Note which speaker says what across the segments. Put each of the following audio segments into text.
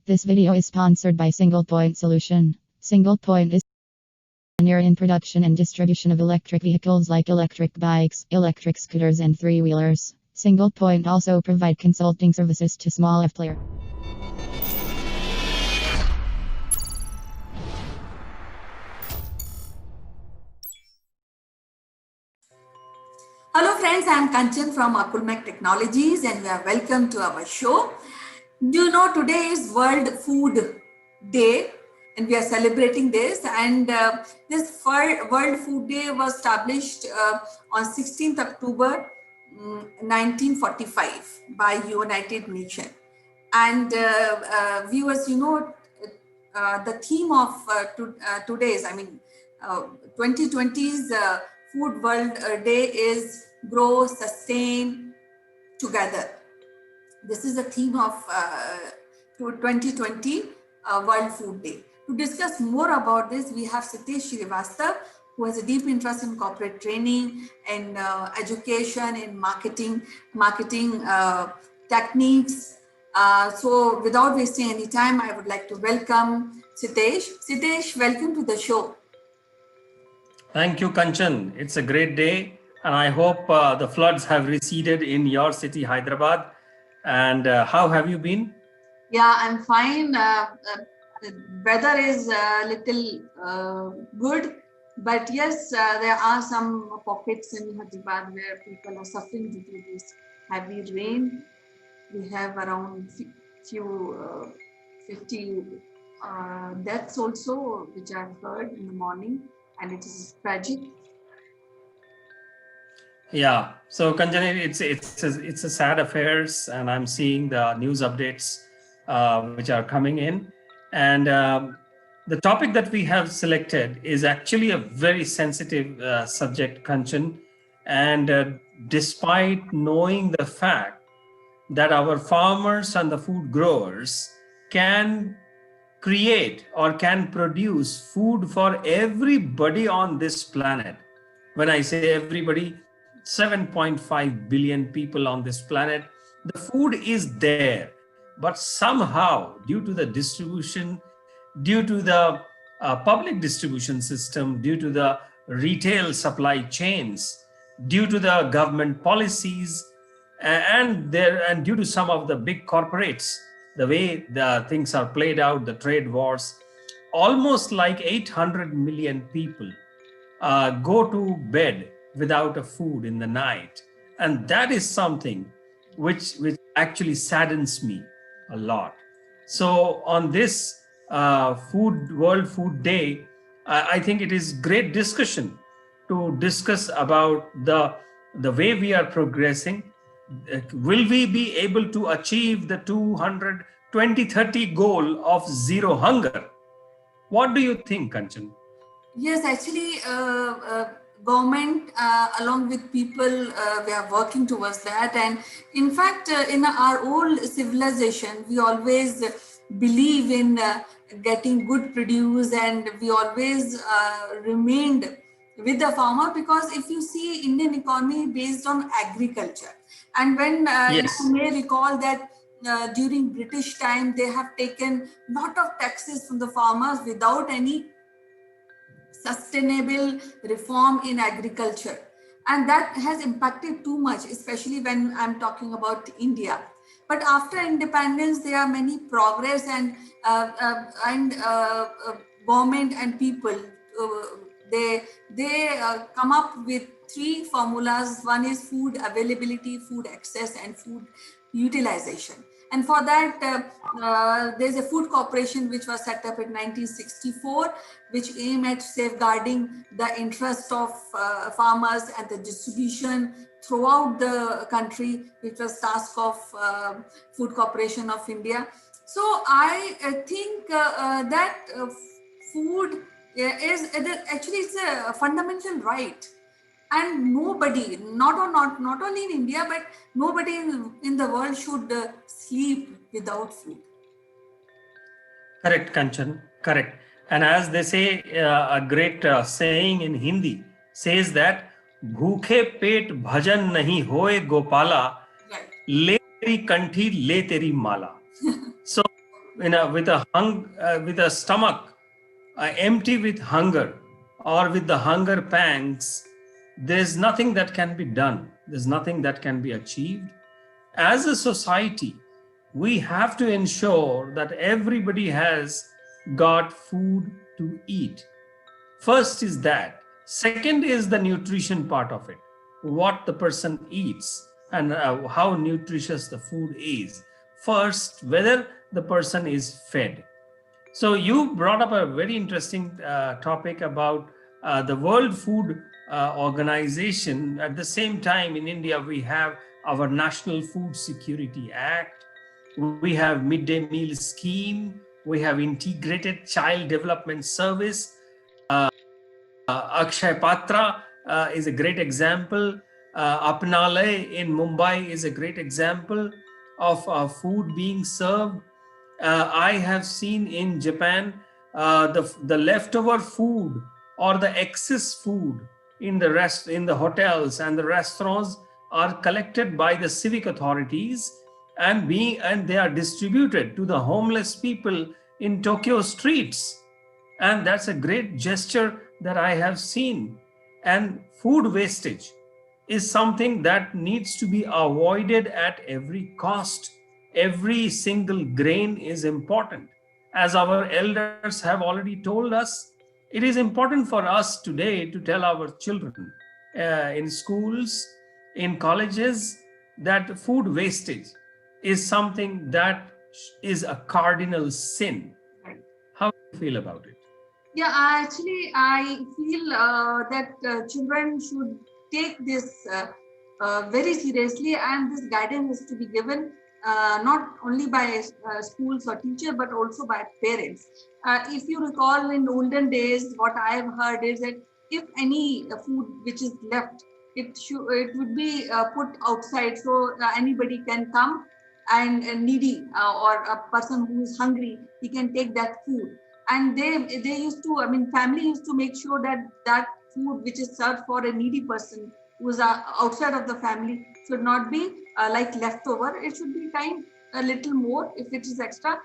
Speaker 1: This video is sponsored by Single Point Solution. Single Point is a pioneer in production and distribution of electric vehicles like electric bikes, electric scooters, and three-wheelers. Single Point also provide consulting services to small F player.
Speaker 2: Hello friends, I am Kanchan from Akulmek Technologies and you are welcome to our show. Do you know today is World Food Day and we are celebrating this, and this World Food Day was established on 16th October 1945 by United Nations. And viewers, you know, the theme of today's, 2020's Food World Day is Grow, Sustain, Together. This is the theme of 2020 World Food Day. To discuss more about this, we have Sitesh Srivastava, who has a deep interest in corporate training and education in marketing techniques. So without wasting any time, I would like to welcome Sitesh. Sitesh, welcome to the show.
Speaker 3: Thank you, Kanchan. It's a great day, and I hope the floods have receded in your city, Hyderabad. And how have you been?
Speaker 2: Yeah, I'm fine. The weather is a little good, but yes, there are some pockets in Hyderabad where people are suffering due to this heavy rain. We have around 50 deaths also, which I've heard in the morning, and it is tragic.
Speaker 3: Yeah, so Kanchan, it's a sad affairs, and I'm seeing the news updates which are coming in, and the topic that we have selected is actually a very sensitive subject, Kanchan, and despite knowing the fact that our farmers and the food growers can create or can produce food for everybody on this planet. When I say everybody, 7.5 billion people on this planet, the food is there. But somehow, due to the distribution, due to the public distribution system, due to the retail supply chains, due to the government policies, and due to some of the big corporates, the way the things are played out, the trade wars, almost like 800 million people go to bed without a food in the night. And that is something which actually saddens me a lot. So on this World Food Day, I think it is great discussion to discuss about the way we are progressing. Will we be able to achieve the 2030 goal of zero hunger? What do you think, Kanchan?
Speaker 2: Yes, actually, government along with people, we are working towards that. And in fact, in our old civilization, we always believe in getting good produce, and we always remained with the farmer, because if you see Indian economy based on agriculture, and when
Speaker 3: Yes.
Speaker 2: you may recall that during British time, they have taken lot of taxes from the farmers without any sustainable reform in agriculture, and that has impacted too much, especially when I'm talking about India. But after independence, there are many progress, and government and people they come up with three formulas. One is food availability, food access, and food utilization. And for that, there's a food corporation which was set up in 1964, which aim at safeguarding the interest of farmers and the distribution throughout the country, which was task of Food Corporation of India. So I think that food is actually it's a fundamental right. And nobody, not only in India, but nobody in the world should sleep without food.
Speaker 3: Correct, Kanchan, correct. And as they say, a great saying in Hindi says that bhooke pet bhajan nahi hoye gopala,
Speaker 2: Right.
Speaker 3: le teri kanthi le teri mala. So with a stomach empty with hunger or with the hunger pangs, there's nothing that can be done. There's nothing that can be achieved. As a society, we have to ensure that everybody has got food to eat. First is that. Second is the nutrition part of it, what the person eats and how nutritious the food is. First, whether the person is fed. So you brought up a very interesting topic about the World Food Organization. At the same time, in India, we have our National Food Security Act. We have midday meal scheme. We have integrated child development service. Akshay Patra is a great example. Apnale in Mumbai is a great example of food being served. I have seen in Japan the leftover food or the excess food in the hotels and the restaurants are collected by the civic authorities and they are distributed to the homeless people in Tokyo streets. And that's a great gesture that I have seen. And food wastage is something that needs to be avoided at every cost. Every single grain is important. As our elders have already told us, it is important for us today to tell our children in schools, in colleges, that food wastage is something that is a cardinal sin. How do you feel about it?
Speaker 2: Yeah, I feel that children should take this very seriously, and this guidance is to be given not only by schools or teachers, but also by parents. If you recall, in olden days, what I have heard is that if any food which is left, it would be put outside, so anybody can come and needy or a person who is hungry, he can take that food. And they used to, family used to make sure that that food which is served for a needy person who is outside of the family should not be like leftover. It should be kind a little more if it is extra.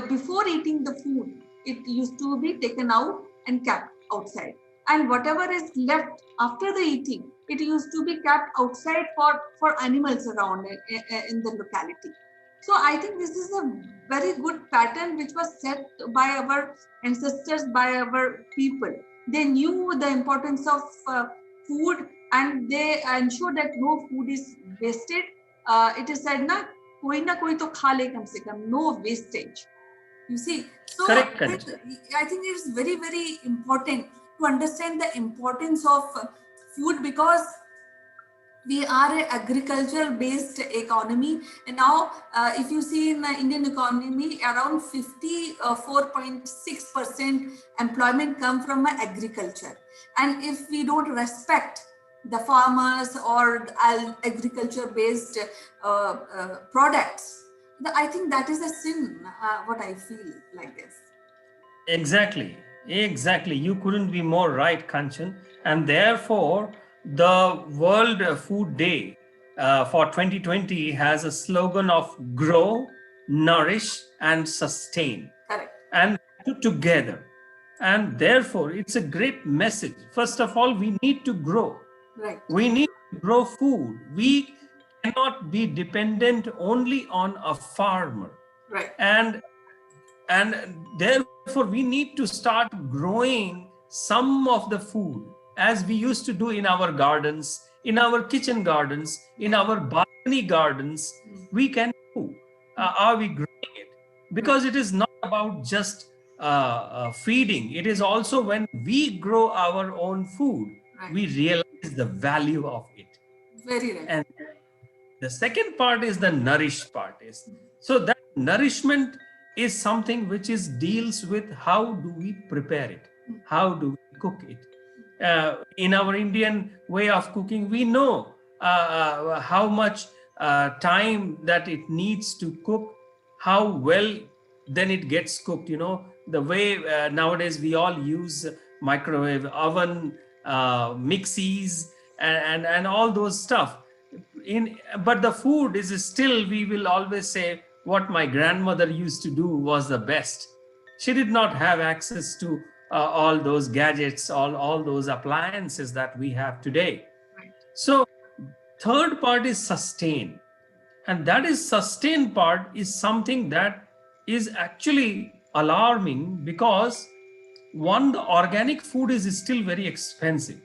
Speaker 2: Before eating the food, it used to be taken out and kept outside. And whatever is left after the eating, it used to be kept outside for animals around in the locality. So I think this is a very good pattern which was set by our ancestors, by our people. They knew the importance of food and they ensure that no food is wasted. It is said, na koi to kha le kam se kam, no wastage. You see, so
Speaker 3: Correct.
Speaker 2: I think it is very, very important to understand the importance of food, because we are an agricultural based economy, and now if you see in the Indian economy, around 54.6% employment come from agriculture. And if we don't respect the farmers or agriculture based products, I think that is a sin, what I feel like this.
Speaker 3: Exactly. You couldn't be more right, Kanchan. And therefore, the World Food Day for 2020 has a slogan of grow, nourish, and sustain.
Speaker 2: Correct.
Speaker 3: And put together. And therefore, it's a great message. First of all, we need to grow.
Speaker 2: Right.
Speaker 3: We need to grow food. We cannot be dependent only on a farmer.
Speaker 2: Right.
Speaker 3: And therefore, we need to start growing some of the food as we used to do in our gardens, in our kitchen gardens, in our balcony gardens. We can do. Are we growing it? Because it is not about just feeding. It is also when we grow our own food,
Speaker 2: right,
Speaker 3: we realize the value of it.
Speaker 2: Very right.
Speaker 3: And the second part is the nourish part. So that nourishment is something which deals with how do we prepare it, how do we cook it. In our Indian way of cooking, we know how much time that it needs to cook, how well then it gets cooked. You know, the way nowadays we all use microwave oven, mixies, and all those stuff. But the food is still, we will always say, what my grandmother used to do was the best. She did not have access to all those gadgets, all those appliances that we have today. So third part is sustain, and that is sustain part is something that is actually alarming, because one, the organic food is still very expensive,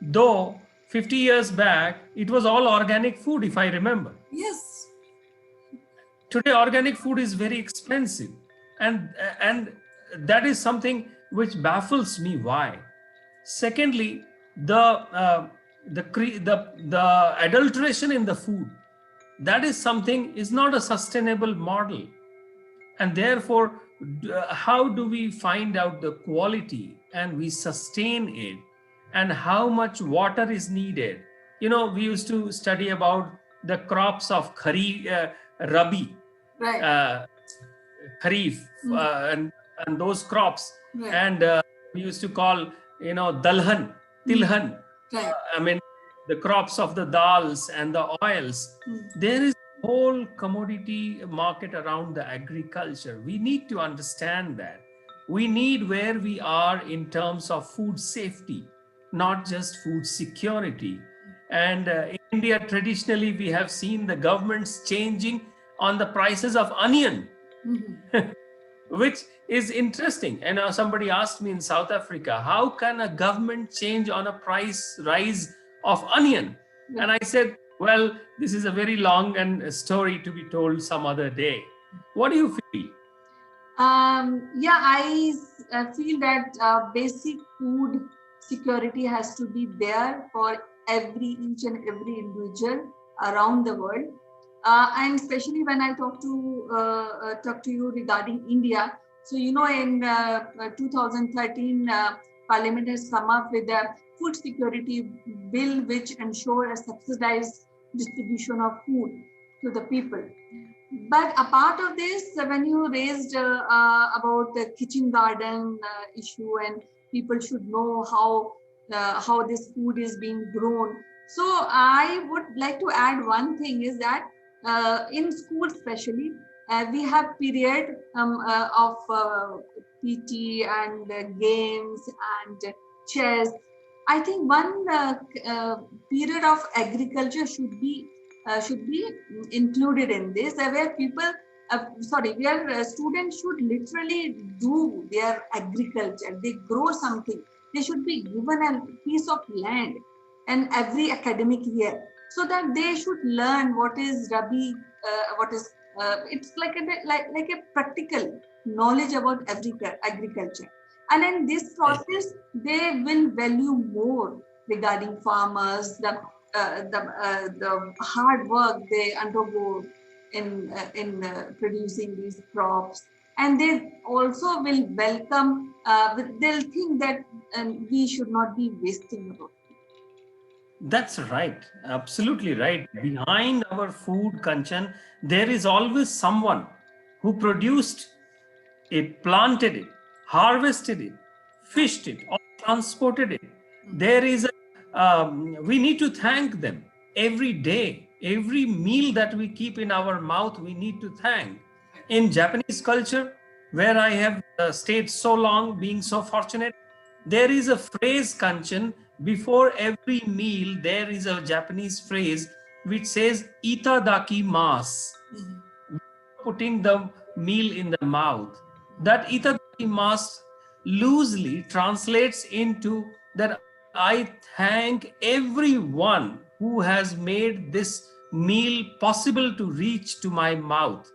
Speaker 3: though 50 years back it was all organic food, if I remember.
Speaker 2: Yes.
Speaker 3: Today organic food is very expensive, and that is something which baffles me. Why? Secondly, the adulteration in the food, that is something, is not a sustainable model. And therefore, how do we find out the quality and we sustain it, and how much water is needed? We used to study about the crops of Rabi,
Speaker 2: Right.
Speaker 3: Kharif, and those crops.
Speaker 2: Right.
Speaker 3: And we used to call, Dalhan, Tilhan.
Speaker 2: Right.
Speaker 3: I mean, the crops of the dals and the oils. There is a whole commodity market around the agriculture. We need to understand that. We need where we are in terms of food safety, not just food security. And in India, traditionally, we have seen the governments changing on the prices of onion, which is interesting. And somebody asked me in South Africa, how can a government change on a price rise of onion? And I said, well, this is a very long and story to be told some other day. What do you feel?
Speaker 2: Yeah, I feel that basic food security has to be there for each and every individual around the world. And especially when I talk to you regarding India. So, in 2013, Parliament has come up with a food security bill, which ensures a subsidized distribution of food to the people. But apart of this, when you raised about the kitchen garden issue, and people should know how this food is being grown. So I would like to add one thing is that in school especially, we have period of PT and games and chess. I think one period of agriculture should be included in this, where people, where students should literally do their agriculture. They grow something. They should be given a piece of land and every academic year, so that they should learn what is Rabi, what is it's like a practical knowledge about agriculture. And in this process, they will value more regarding farmers, the hard work they undergo in producing these crops, and they also will welcome. They'll think that we should not be wasting about.
Speaker 3: That's right. Absolutely right. Behind our food, Kanchan, there is always someone who produced it, planted it, harvested it, fished it, or transported it. There is we need to thank them every day. Every meal that we keep in our mouth, we need to thank. In Japanese culture, where I have stayed so long, being so fortunate, there is a phrase, Kanchan, before every meal, there is a Japanese phrase which says itadakimasu, putting the meal in the mouth. That itadakimasu loosely translates into that I thank everyone who has made this meal possible to reach to my mouth.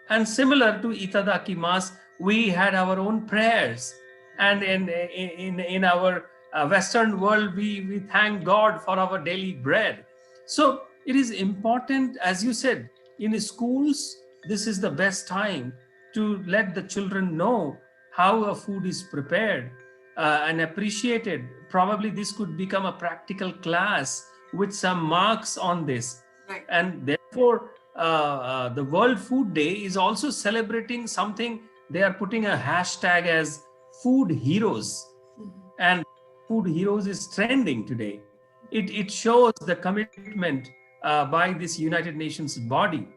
Speaker 3: And similar to itadakimasu, we had our own prayers. And in our Western world, we thank God for our daily bread. So it is important, as you said, in schools, this is the best time to let the children know how a food is prepared and appreciated. Probably this could become a practical class with some marks on this.
Speaker 2: Right.
Speaker 3: And therefore, the World Food Day is also celebrating something. They are putting a hashtag as food heroes. And food heroes is trending today. It shows the commitment by this United Nations body.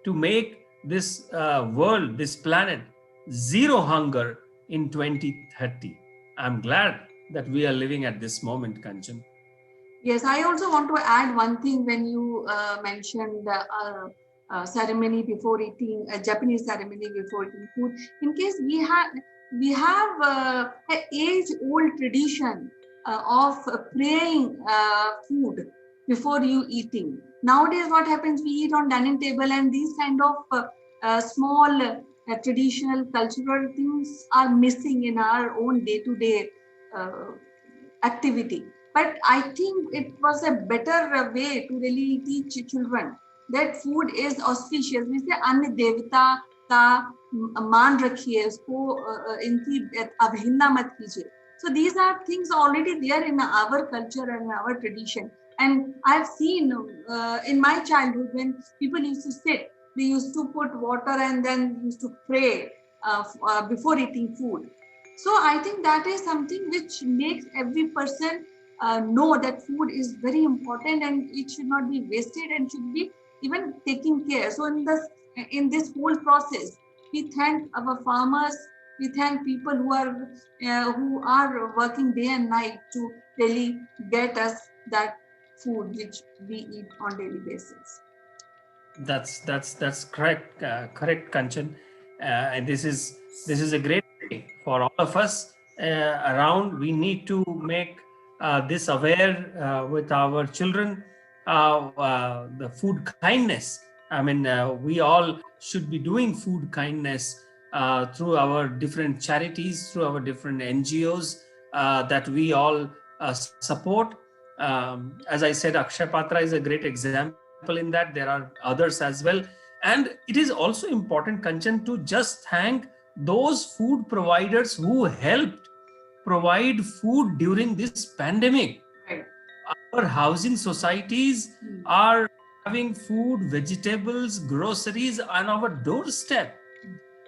Speaker 3: to make this world, this planet, zero hunger in 2030. I'm glad that we are living at this moment, Kanchan.
Speaker 2: Yes, I also want to add one thing when you mentioned the ceremony before eating, a Japanese ceremony before eating food. In case we have an age-old tradition of praying food before you eating. Nowadays, what happens? We eat on dining table, and these kind of small traditional cultural things are missing in our own day-to-day activity. But I think it was a better way to really teach children that food is auspicious. We say अन्य देवता का मान रखिए, उसको इनकी अवहेलना मत कीजिए. So these are things already there in our culture and our tradition. And I've seen in my childhood when people used to sit, they used to put water and then used to pray before eating food. So I think that is something which makes every person know that food is very important and it should not be wasted and should be even taken care. So in this whole process, we thank our farmers, we thank people who are working day and night to really get us that food which we eat on daily basis.
Speaker 3: That's correct, correct, Kanchan. And this is a great day for all of us around. We need to make this aware with our children. The food kindness. I mean, we all should be doing food kindness through our different charities, through our different NGOs that we all support. As I said, Akshay Patra is a great example in that. There are others as well. And it is also important, Kanchan, to just thank those food providers who helped provide food during this pandemic.
Speaker 2: Right.
Speaker 3: Our housing societies are having food, vegetables, groceries on our doorstep.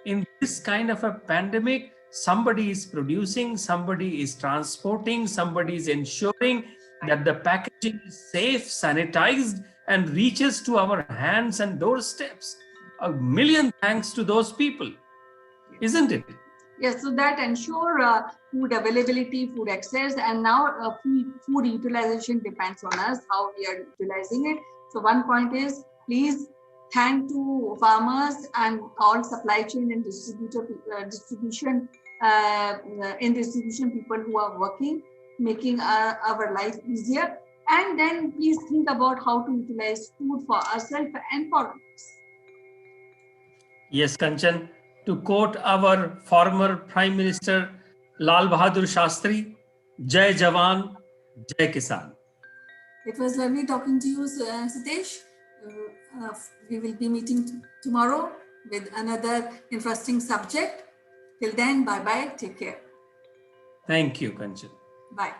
Speaker 3: In this kind of a pandemic, somebody is producing, somebody is transporting, somebody is ensuring that the packaging is safe, sanitized, and reaches to our hands and doorsteps. A million thanks to those people, isn't it?
Speaker 2: Yes, so that ensure food availability, food access, and now food utilization depends on us, how we are utilizing it. So one point is, please thank to farmers and all supply chain and distribution people who are working, making our life easier. And then please think about how to utilize food for ourselves and for others.
Speaker 3: Yes, Kanchan. To quote our former Prime Minister Lal Bahadur Shastri, Jai Jawan, Jai Kisan.
Speaker 2: It was lovely talking to you, Sitesh. We will be meeting tomorrow with another interesting subject. Till then, bye-bye. Take care.
Speaker 3: Thank you, Kanchan.
Speaker 2: Bye.